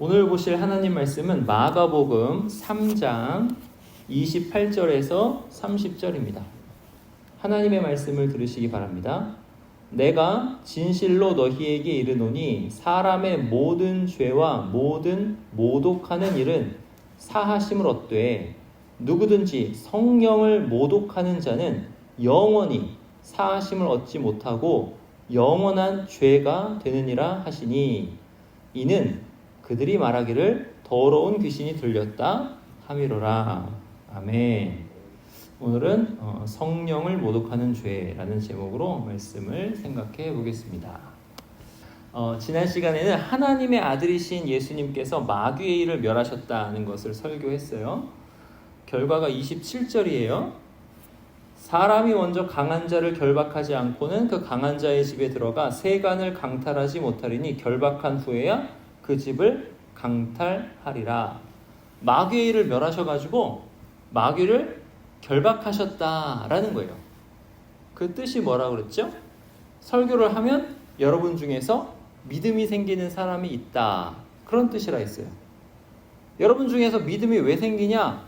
오늘 보실 하나님 말씀은 마가복음 3장 28절에서 30절입니다. 하나님의 말씀을 들으시기 바랍니다. 내가 진실로 너희에게 이르노니 사람의 모든 죄와 모든 모독하는 일은 사하심을 얻되 누구든지 성령을 모독하는 자는 영원히 사하심을 얻지 못하고 영원한 죄가 되느니라 하시니 이는 그들이 말하기를 더러운 귀신이 들렸다 함이로라. 아멘. 오늘은 성령을 모독하는 죄라는 제목으로 말씀을 생각해 보겠습니다. 지난 시간에는 하나님의 아들이신 예수님께서 마귀의 일을 멸하셨다는 것을 설교했어요. 결과가 27절이에요. 사람이 먼저 강한 자를 결박하지 않고는 그 강한 자의 집에 들어가 세간을 강탈하지 못하리니 결박한 후에야 그 집을 강탈하리라. 마귀의 일을 멸하셔가지고 마귀를 결박하셨다라는 거예요. 그 뜻이 뭐라고 그랬죠? 설교를 하면 여러분 중에서 믿음이 생기는 사람이 있다, 그런 뜻이라 했어요. 여러분 중에서 믿음이 왜 생기냐?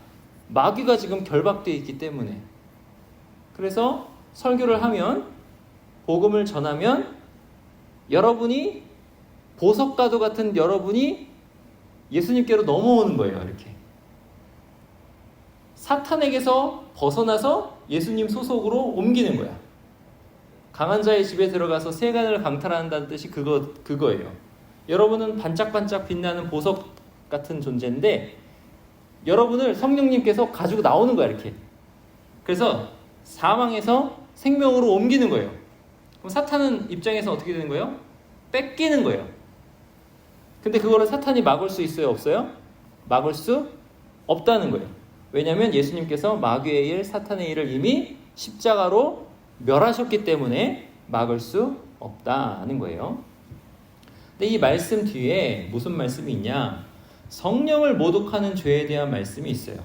마귀가 지금 결박되어 있기 때문에. 그래서 설교를 하면, 복음을 전하면 여러분이, 보석가도 같은 여러분이 예수님께로 넘어오는 거예요. 이렇게 사탄에게서 벗어나서 예수님 소속으로 옮기는 거야. 강한 자의 집에 들어가서 세간을 강탈한다는 뜻이 그거예요. 여러분은 반짝반짝 빛나는 보석 같은 존재인데 여러분을 성령님께서 가지고 나오는 거야. 이렇게. 그래서 사망에서 생명으로 옮기는 거예요. 그럼 사탄은 입장에서 어떻게 되는 거예요? 뺏기는 거예요. 근데 그거를 사탄이 막을 수 있어요? 없어요? 막을 수 없다는 거예요. 왜냐하면 예수님께서 마귀의 일, 사탄의 일을 이미 십자가로 멸하셨기 때문에 막을 수 없다는 거예요. 근데 이 말씀 뒤에 무슨 말씀이 있냐? 성령을 모독하는 죄에 대한 말씀이 있어요.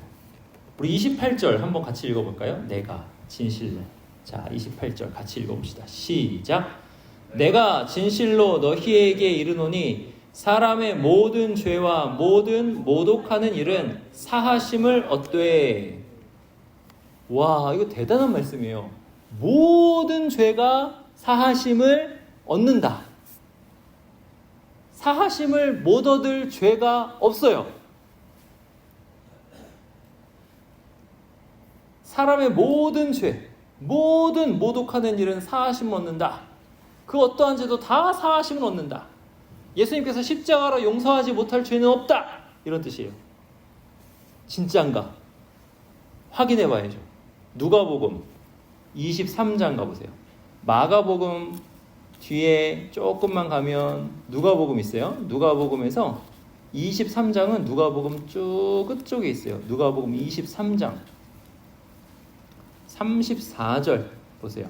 우리 28절 한번 같이 읽어볼까요? 내가 진실로. 자, 28절 같이 읽어봅시다. 시작. 내가 진실로 너희에게 이르노니 사람의 모든 죄와 모든 모독하는 일은 사하심을 얻되. 와, 이거 대단한 말씀이에요. 모든 죄가 사하심을 얻는다. 사하심을 못 얻을 죄가 없어요. 사람의 모든 죄, 모든 모독하는 일은 사하심을 얻는다. 그 어떠한 죄도 다 사하심을 얻는다. 예수님께서 십자가로 용서하지 못할 죄는 없다, 이런 뜻이에요. 진짜인가? 확인해 봐야죠. 누가복음 23장 가보세요. 마가복음 뒤에 조금만 가면 누가복음 있어요. 누가복음에서 23장은 누가복음 쭉 끝쪽에 있어요. 누가복음 23장 34절 보세요.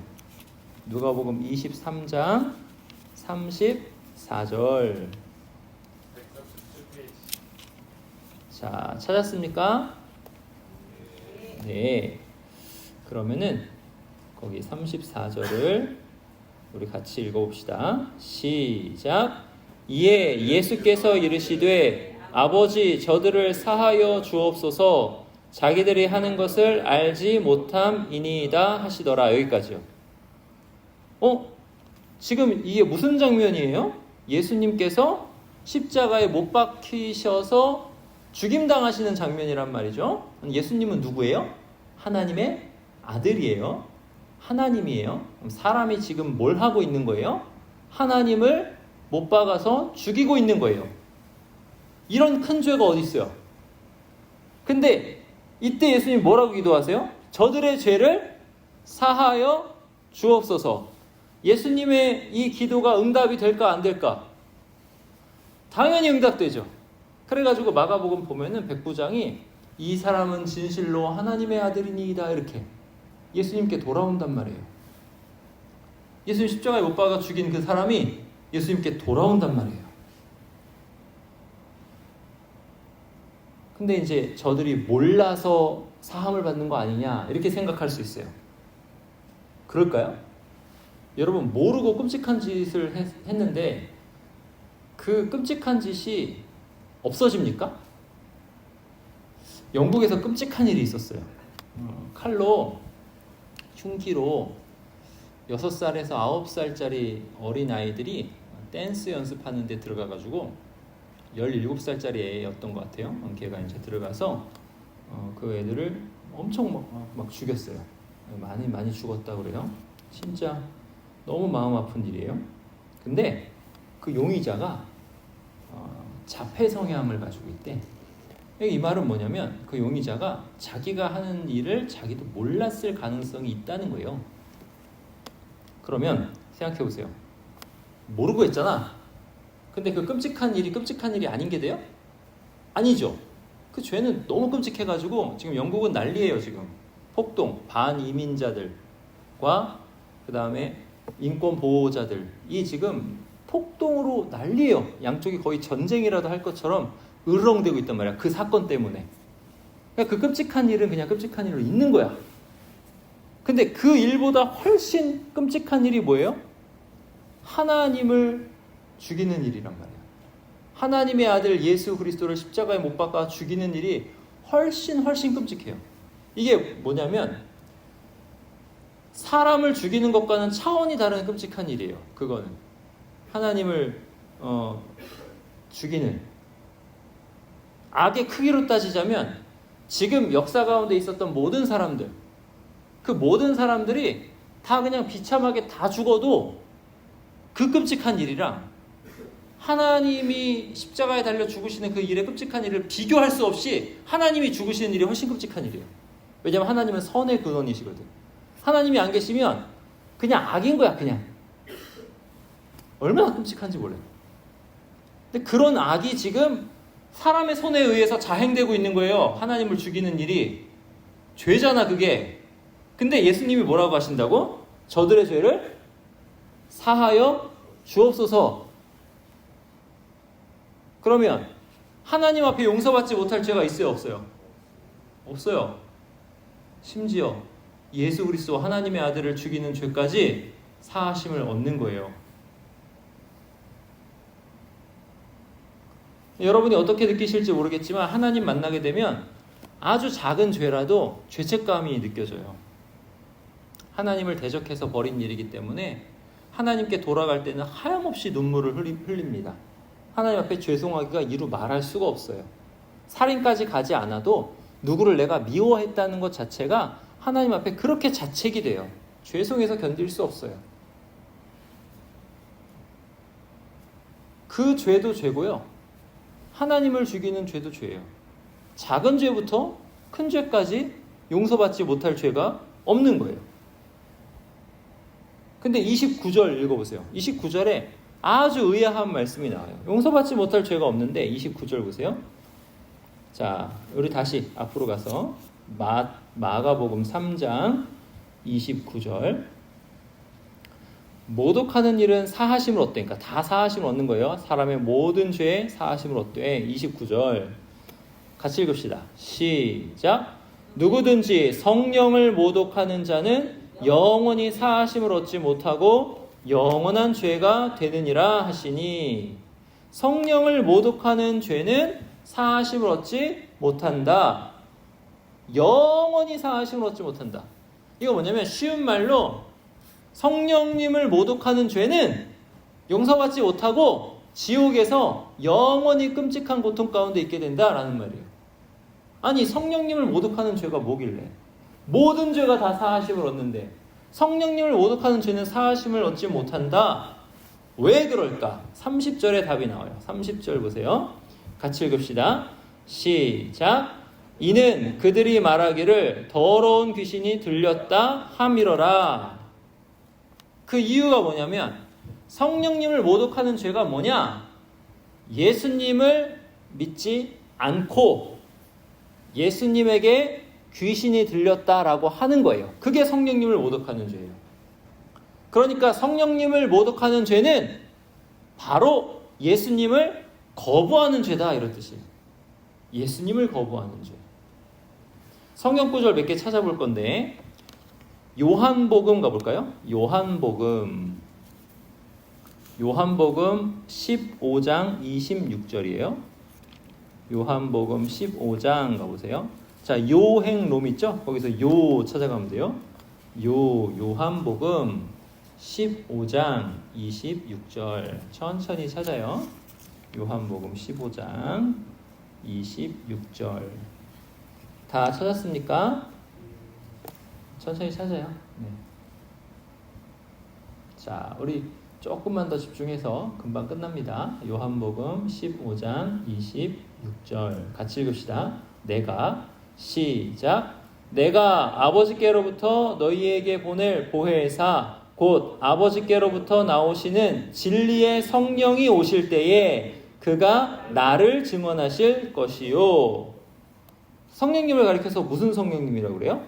누가복음 23장 34절. 자, 찾았습니까? 네. 그러면은 거기 34절을 우리 같이 읽어봅시다. 시작. 이에 예수께서 이르시되 아버지 저들을 사하여 주옵소서 자기들이 하는 것을 알지 못함이니이다 하시더라. 여기까지요. 지금 이게 무슨 장면이에요? 예수님께서 십자가에 못 박히셔서 죽임당하시는 장면이란 말이죠. 예수님은 누구예요? 하나님의 아들이에요. 하나님이에요. 그럼 사람이 지금 뭘 하고 있는 거예요? 하나님을 못 박아서 죽이고 있는 거예요. 이런 큰 죄가 어디 있어요? 근데 이때 예수님 뭐라고 기도하세요? 저들의 죄를 사하여 주옵소서. 예수님의 이 기도가 응답이 될까 안 될까? 당연히 응답되죠. 그래가지고 마가복음 보면은 백부장이 이 사람은 진실로 하나님의 아들이니이다 이렇게 예수님께 돌아온단 말이에요. 예수님 십자가에 못 박아 죽인 그 사람이 예수님께 돌아온단 말이에요. 근데 이제 저들이 몰라서 사함을 받는 거 아니냐 이렇게 생각할 수 있어요. 그럴까요? 여러분 모르고 끔찍한 짓을 했는데 그 끔찍한 짓이 없어집니까? 영국에서 끔찍한 일이 있었어요. 칼로, 흉기로 6살에서 9살짜리 어린아이들이 댄스 연습하는 데 들어가가지고 17살짜리 애였던 것 같아요. 걔가 이제 들어가서 그 애들을 엄청 막 죽였어요. 많이 죽었다고 그래요. 진짜 너무 마음 아픈 일이에요. 근데 그 용의자가 자폐 성향을 가지고 있대. 이 말은 뭐냐면 그 용의자가 자기가 하는 일을 자기도 몰랐을 가능성이 있다는 거예요. 그러면 생각해 보세요. 모르고 했잖아. 근데 그 끔찍한 일이 아닌 게 돼요? 아니죠. 그 죄는 너무 끔찍해가지고 지금 영국은 난리예요. 지금 폭동, 반이민자들과 그 다음에 인권 보호자들이 지금 폭동으로 난리예요. 양쪽이 거의 전쟁이라도 할 것처럼 으르렁대고 있단 말이야. 그 사건 때문에. 그러니까 그 끔찍한 일은 그냥 끔찍한 일로 있는 거야. 근데 그 일보다 훨씬 끔찍한 일이 뭐예요? 하나님을 죽이는 일이란 말이에요. 하나님의 아들 예수 그리스도를 십자가에 못 박아 죽이는 일이 훨씬 끔찍해요. 이게 뭐냐면 사람을 죽이는 것과는 차원이 다른 끔찍한 일이에요. 그거는 하나님을 죽이는, 악의 크기로 따지자면 지금 역사 가운데 있었던 모든 사람들, 그 모든 사람들이 다 그냥 비참하게 다 죽어도 그 끔찍한 일이랑 하나님이 십자가에 달려 죽으시는 그 일의 끔찍한 일을 비교할 수 없이 하나님이 죽으시는 일이 훨씬 끔찍한 일이에요. 왜냐하면 하나님은 선의 근원이시거든. 하나님이 안 계시면 그냥 악인 거야. 그냥 얼마나 끔찍한지 몰라요. 근데 그런 악이 지금 사람의 손에 의해서 자행되고 있는 거예요. 하나님을 죽이는 일이 죄잖아 그게. 근데 예수님이 뭐라고 하신다고? 저들의 죄를 사하여 주옵소서. 그러면 하나님 앞에 용서받지 못할 죄가 있어요? 없어요? 없어요. 심지어 예수 그리스도 하나님의 아들을 죽이는 죄까지 사하심을 얻는 거예요. 여러분이 어떻게 느끼실지 모르겠지만 하나님 만나게 되면 아주 작은 죄라도 죄책감이 느껴져요. 하나님을 대적해서 벌인 일이기 때문에 하나님께 돌아갈 때는 하염없이 눈물을 흘립니다. 하나님 앞에 죄송하기가 이루 말할 수가 없어요. 살인까지 가지 않아도 누구를 내가 미워했다는 것 자체가 하나님 앞에 그렇게 자책이 돼요. 죄송해서 견딜 수 없어요. 그 죄도 죄고요. 하나님을 죽이는 죄도 죄예요. 작은 죄부터 큰 죄까지 용서받지 못할 죄가 없는 거예요. 근데 29절 읽어보세요. 29절에 아주 의아한 말씀이 나와요. 용서받지 못할 죄가 없는데 29절 보세요. 자, 우리 다시 앞으로 가서 마가복음 3장 29절. 모독하는 일은 사하심을 얻대. 그러니까 다 사하심을 얻는 거예요. 사람의 모든 죄에 사하심을 얻대. 29절 같이 읽읍시다. 시작. 누구든지 성령을 모독하는 자는 영원히 사하심을 얻지 못하고 영원한 죄가 되느니라 하시니, 성령을 모독하는 죄는 사하심을 얻지 못한다. 영원히 사하심을 얻지 못한다. 이거 뭐냐면 쉬운 말로 성령님을 모독하는 죄는 용서받지 못하고 지옥에서 영원히 끔찍한 고통 가운데 있게 된다라는 말이에요. 아니 성령님을 모독하는 죄가 뭐길래? 모든 죄가 다 사하심을 얻는데 성령님을 모독하는 죄는 사하심을 얻지 못한다. 왜 그럴까? 30절에 답이 나와요. 30절 보세요. 같이 읽읍시다. 시작. 이는 그들이 말하기를 더러운 귀신이 들렸다 함이러라. 그 이유가 뭐냐면 성령님을 모독하는 죄가 뭐냐? 예수님을 믿지 않고 예수님에게 귀신이 들렸다라고 하는 거예요. 그게 성령님을 모독하는 죄예요. 그러니까 성령님을 모독하는 죄는 바로 예수님을 거부하는 죄다 이런 뜻이에요. 예수님을 거부하는 죄. 성경 구절 몇 개 찾아볼 건데 요한복음 가볼까요? 요한복음 15장 26절이에요. 요한복음 15장 가보세요. 자, 요행롬 있죠? 거기서 요 찾아가면 돼요. 요한복음 15장 26절 천천히 찾아요. 요한복음 15장 26절 다 찾았습니까? 천천히 찾아요. 네. 자, 우리 조금만 더 집중해서 금방 끝납니다. 요한복음 15장 26절 같이 읽읍시다. 시작. 내가 아버지께로부터 너희에게 보낼 보혜사 곧 아버지께로부터 나오시는 진리의 성령이 오실 때에 그가 나를 증언하실 것이요. 성령님을 가리켜서 무슨 성령님이라고 그래요?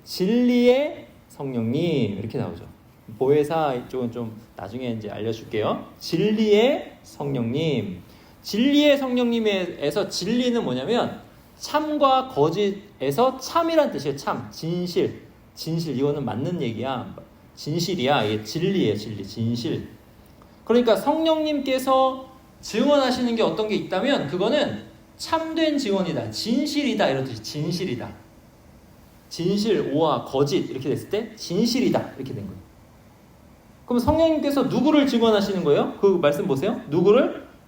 진리의 성령님 이렇게 나오죠. 보혜사 이쪽은 좀 나중에 이제 알려줄게요. 진리의 성령님. 진리의 성령님에서 진리는 뭐냐면 참과 거짓에서 참이란 뜻이에요. 참, 진실. 이거는 맞는 얘기야. 진실이야. 이게 진리예요. 진실. 그러니까 성령님께서 증언하시는 게 어떤 게 있다면 그거는 참된 증언이다. 진실이다. 이런 뜻이 진실이다. 진실, 오와 거짓 이렇게 됐을 때 진실이다. 이렇게 된 거예요. 그럼 성령님께서 누구를 증언하시는 거예요? 그 말씀 보세요.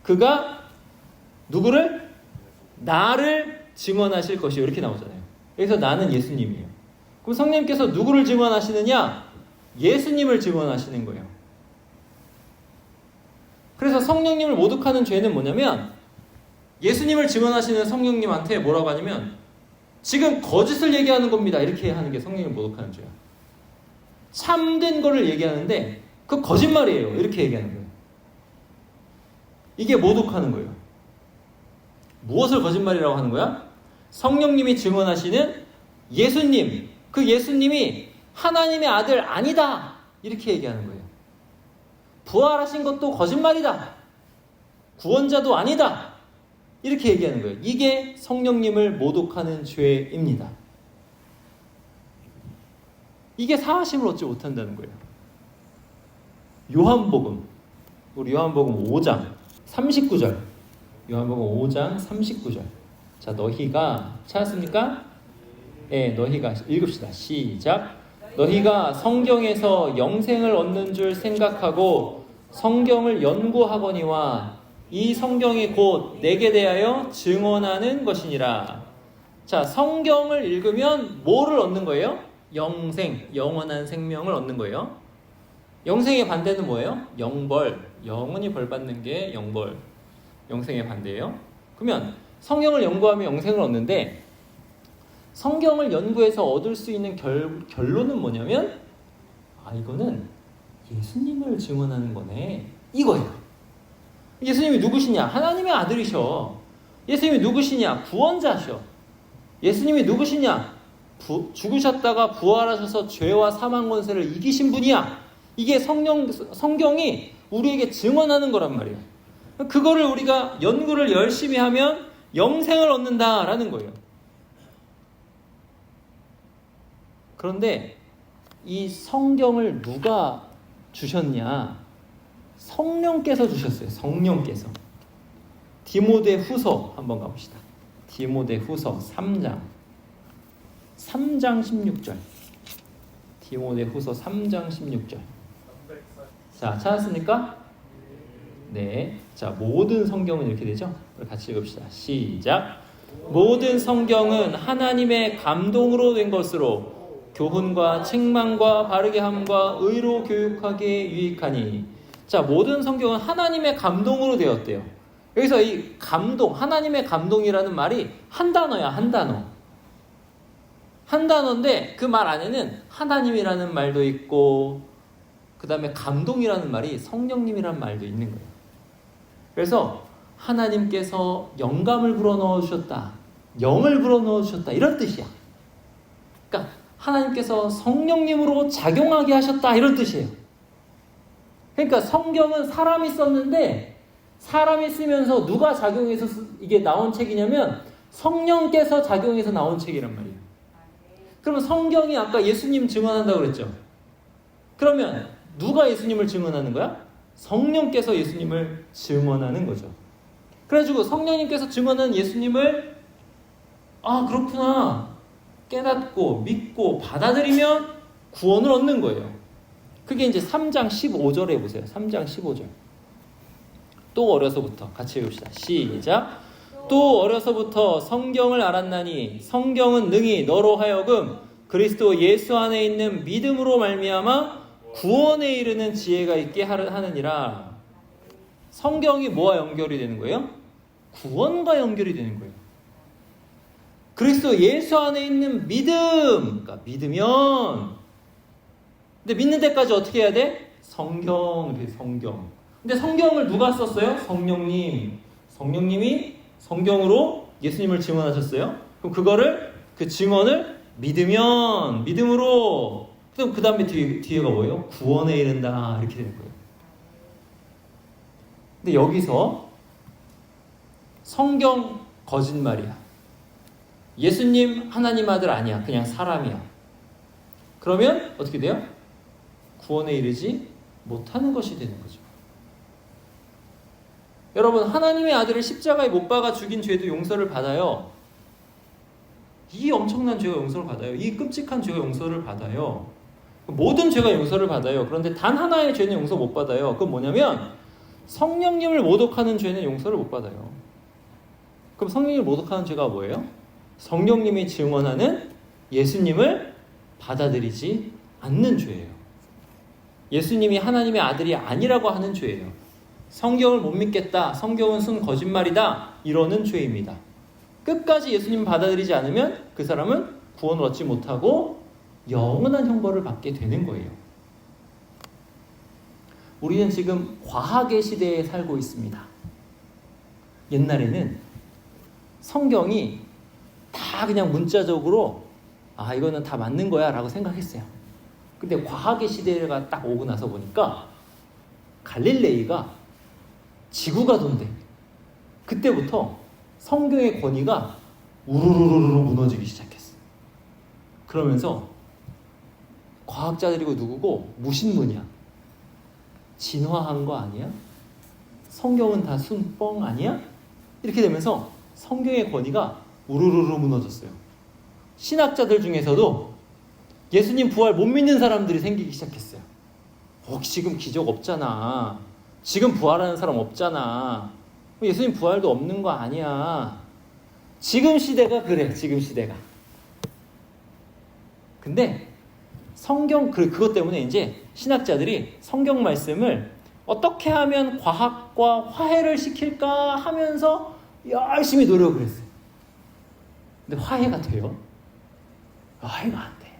그가 누구를? 나를 증언하실 것이요. 이렇게 나오잖아요. 여기서 나는 예수님이에요. 그럼 성령님께서 누구를 증언하시느냐? 예수님을 증언하시는 거예요. 그래서 성령님을 모독하는 죄는 뭐냐면 예수님을 증언하시는 성령님한테 뭐라고 하냐면 지금 거짓을 얘기하는 겁니다. 이렇게 하는 게 성령님을 모독하는 죄야. 참된 거를 얘기하는데 그 거짓말이에요. 이렇게 얘기하는 거예요. 이게 모독하는 거예요. 무엇을 거짓말이라고 하는 거야? 성령님이 증언하시는 예수님, 그 예수님이 하나님의 아들 아니다. 이렇게 얘기하는 거예요. 부활하신 것도 거짓말이다. 구원자도 아니다. 이렇게 얘기하는 거예요. 이게 성령님을 모독하는 죄입니다. 이게 사하심을 얻지 못한다는 거예요. 우리 요한복음 5장 39절. 요한복음 5장 39절. 자, 너희가 찾았습니까? 네, 너희가 읽읍시다. 시작. 너희가 성경에서 영생을 얻는 줄 생각하고 성경을 연구하거니와 이 성경이 곧 내게 대하여 증언하는 것이니라. 자, 성경을 읽으면 뭐를 얻는 거예요? 영생, 영원한 생명을 얻는 거예요. 영생의 반대는 뭐예요? 영벌, 영원히 벌 받는 게 영벌, 영생의 반대예요. 그러면 성경을 연구하면 영생을 얻는데 성경을 연구해서 얻을 수 있는 결론은 뭐냐면 이거는 예수님을 증언하는 거네. 이거예요. 예수님이 누구시냐? 하나님의 아들이셔. 예수님이 누구시냐? 구원자셔. 예수님이 누구시냐? 죽으셨다가 부활하셔서 죄와 사망 권세를 이기신 분이야. 이게 성경이 우리에게 증언하는 거란 말이에요. 그거를 우리가 연구를 열심히 하면 영생을 얻는다라는 거예요. 그런데 이 성경을 누가 주셨냐? 성령께서 주셨어요. 성령께서. 디모데후서 한번 가봅시다. 디모데후서 3장 16절. 디모데후서 3장 16절. 자, 찾았습니까? 네. 자, 모든 성경은 이렇게 되죠? 같이 읽읍시다. 시작. 모든 성경은 하나님의 감동으로 된 것으로 교훈과 책망과 바르게 함과 의로 교육하기에 유익하니. 자, 모든 성경은 하나님의 감동으로 되었대요. 여기서 이 감동, 하나님의 감동이라는 말이 한 단어야, 한 단어. 한 단어인데 그 말 안에는 하나님이라는 말도 있고 그 다음에 감동이라는 말이 성령님이라는 말도 있는 거예요. 그래서 하나님께서 영감을 불어넣어 주셨다. 영을 불어넣어 주셨다. 이런 뜻이야. 그러니까 하나님께서 성령님으로 작용하게 하셨다. 이런 뜻이에요. 그러니까 성경은 사람이 썼는데 사람이 쓰면서 누가 작용해서 이게 나온 책이냐면 성령께서 작용해서 나온 책이란 말이에요. 그러면 성경이 아까 예수님 증언한다고 그랬죠. 그러면 누가 예수님을 증언하는 거야? 성령께서 예수님을 증언하는 거죠. 그래가지고 성령님께서 증언하는 예수님을 그렇구나 깨닫고 믿고 받아들이면 구원을 얻는 거예요. 그게 이제 3장 15절에 보세요. 3장 15절. 또 어려서부터 같이 읽읍시다. 시작. 또 어려서부터 성경을 알았나니 성경은 능히 너로 하여금 그리스도 예수 안에 있는 믿음으로 말미암아 구원에 이르는 지혜가 있게 하느니라. 성경이 뭐와 연결이 되는 거예요? 구원과 연결이 되는 거예요. 그리스도 예수 안에 있는 믿음. 그러니까 믿으면. 근데 믿는 데까지 어떻게 해야 돼? 성경. 근데 성경을 누가 썼어요? 성령님. 성령님이 성경으로 예수님을 증언하셨어요. 그럼 그 증언을 믿음으로. 그럼 그 다음에 뒤에가 뭐예요? 구원에 이른다. 이렇게 되는 거예요. 근데 여기서 성경 거짓말이야. 예수님 하나님 아들 아니야. 그냥 사람이야. 그러면 어떻게 돼요? 구원에 이르지 못하는 것이 되는 거죠. 여러분, 하나님의 아들을 십자가에 못 박아 죽인 죄도 용서를 받아요. 이 엄청난 죄가 용서를 받아요. 이 끔찍한 죄가 용서를 받아요. 모든 죄가 용서를 받아요. 그런데 단 하나의 죄는 용서 못 받아요. 그건 뭐냐면 성령님을 모독하는 죄는 용서를 못 받아요. 그럼 성령님을 모독하는 죄가 뭐예요? 성령님이 증언하는 예수님을 받아들이지 않는 죄예요. 예수님이 하나님의 아들이 아니라고 하는 죄예요. 성경을 못 믿겠다. 성경은 순 거짓말이다. 이러는 죄입니다. 끝까지 예수님을 받아들이지 않으면 그 사람은 구원을 얻지 못하고 영원한 형벌을 받게 되는 거예요. 우리는 지금 과학의 시대에 살고 있습니다. 옛날에는 성경이 다 그냥 문자적으로 이거는 다 맞는 거야 라고 생각했어요. 근데 과학의 시대가 딱 오고 나서 보니까 갈릴레이가 지구가 돈대. 그때부터 성경의 권위가 우르르르 무너지기 시작했어. 그러면서 과학자들이고 누구고 무신론이야. 진화한 거 아니야? 성경은 다 순뻥 아니야? 이렇게 되면서 성경의 권위가 우르르르 무너졌어요. 신학자들 중에서도 예수님 부활 못 믿는 사람들이 생기기 시작했어요. 지금 기적 없잖아. 지금 부활하는 사람 없잖아. 예수님 부활도 없는 거 아니야. 지금 시대가 그래. 지금 시대가. 근데 성경 그것 때문에 이제 신학자들이 성경 말씀을 어떻게 하면 과학과 화해를 시킬까 하면서 열심히 노력을 했어요. 근데 화해가 돼요? 화해가 안 돼.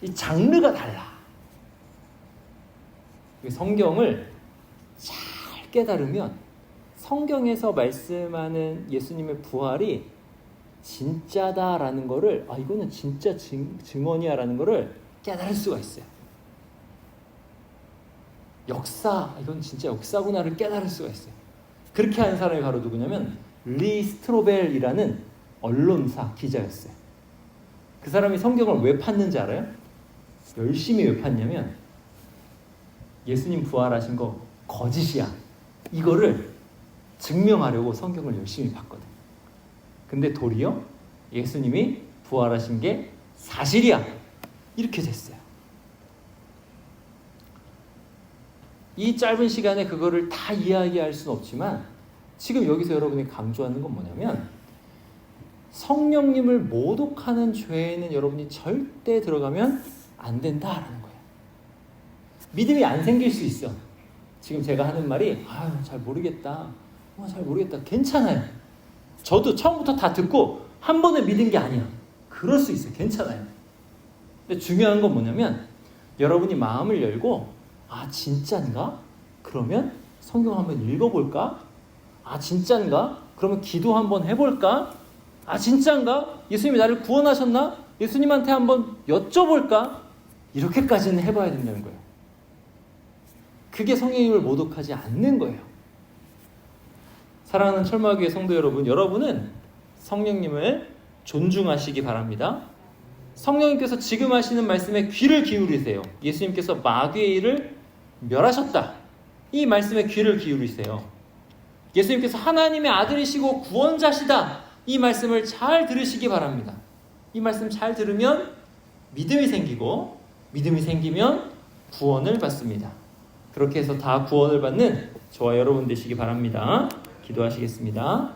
이 장르가 달라. 성경을 잘 깨달으면 성경에서 말씀하는 예수님의 부활이 진짜다라는 거를 이거는 진짜 증언이야 라는 거를 깨달을 수가 있어요. 이건 진짜 역사구나를 깨달을 수가 있어요. 그렇게 하는 사람이 바로 누구냐면 리 스트로벨이라는 언론사 기자였어요. 그 사람이 성경을 왜 팠는지 알아요? 열심히 왜 팠냐면 예수님 부활하신 거 거짓이야. 이거를 증명하려고 성경을 열심히 봤거든. 근데 도리어 예수님이 부활하신 게 사실이야. 이렇게 됐어요. 이 짧은 시간에 그거를 다 이야기할 수는 없지만 지금 여기서 여러분이 강조하는 건 뭐냐면 성령님을 모독하는 죄에는 여러분이 절대 들어가면 안 된다라는 거예요. 믿음이 안 생길 수 있어. 지금 제가 하는 말이 잘 모르겠다. 잘 모르겠다. 괜찮아요. 저도 처음부터 다 듣고 한 번에 믿은 게 아니야. 그럴 수 있어요. 괜찮아요. 근데 중요한 건 뭐냐면 여러분이 마음을 열고 진짠가? 그러면 성경 한번 읽어볼까? 진짠가? 그러면 기도 한번 해볼까? 진짠가? 예수님이 나를 구원하셨나? 예수님한테 한번 여쭤볼까? 이렇게까지는 해봐야 된다는 거예요. 그게 성령님을 모독하지 않는 거예요. 사랑하는 철마교회 성도 여러분, 여러분은 성령님을 존중하시기 바랍니다. 성령님께서 지금 하시는 말씀에 귀를 기울이세요. 예수님께서 마귀의 일을 멸하셨다. 이 말씀에 귀를 기울이세요. 예수님께서 하나님의 아들이시고 구원자시다. 이 말씀을 잘 들으시기 바랍니다. 이 말씀 잘 들으면 믿음이 생기고 믿음이 생기면 구원을 받습니다. 그렇게 해서 다 구원을 받는 저와 여러분 되시기 바랍니다. 기도하시겠습니다.